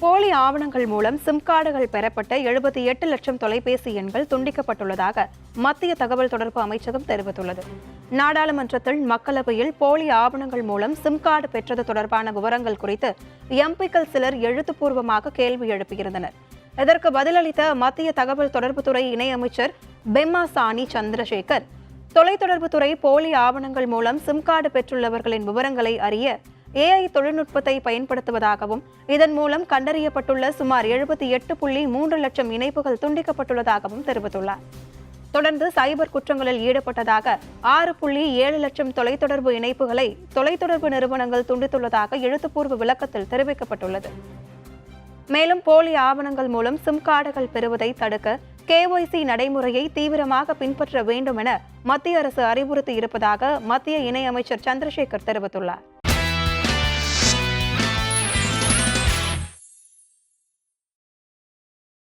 போலி ஆவணங்கள் மூலம் சிம் கார்டுகள் பெறப்பட்ட 78 லட்சம் தொலைபேசி எண்கள் துண்டிக்கப்பட்டுள்ளதாக மத்திய தகவல் தொடர்பு அமைச்சகம் தெரிவித்துள்ளது. நாடாளுமன்றத்தில் மக்களவையில் போலி ஆவணங்கள் மூலம் சிம் கார்டு பெற்றது தொடர்பான விவரங்கள் குறித்து எம்பிக்கள் சிலர் எழுத்துப்பூர்வமாக கேள்வி எழுப்பியிருந்தனர். இதற்கு பதிலளித்த மத்திய தகவல் தொடர்புத்துறை இணையமைச்சர் பெம்மாசானி சந்திரசேகர், தொலைத்தொடர்புத்துறை போலி ஆவணங்கள் மூலம் சிம் கார்டு பெற்றுள்ளவர்களின் விவரங்களை அறிய AI தொழில்நுட்பத்தை பயன்படுத்துவதாகவும் இதன் மூலம் கண்டறியப்பட்டுள்ள சுமார் 78.3 லட்சம் இணைப்புகள் துண்டிக்கப்பட்டுள்ளதாகவும் தெரிவித்துள்ளார். தொடர்ந்து சைபர் குற்றங்களில் ஈடுபட்டதாக 6.7 லட்சம் தொலைத்தொடர்பு இணைப்புகளை தொலைத்தொடர்பு நிறுவனங்கள் துண்டித்துள்ளதாக எழுத்துப்பூர்வ விளக்கத்தில் தெரிவிக்கப்பட்டுள்ளது. மேலும் போலி ஆவணங்கள் மூலம் சிம் கார்டுகள் பெறுவதை தடுக்க KYC நடைமுறையை தீவிரமாக பின்பற்ற வேண்டும் என மத்திய அரசு அறிவுறுத்தி இருப்பதாக மத்திய இணையமைச்சர் சந்திரசேகர் தெரிவித்துள்ளார்.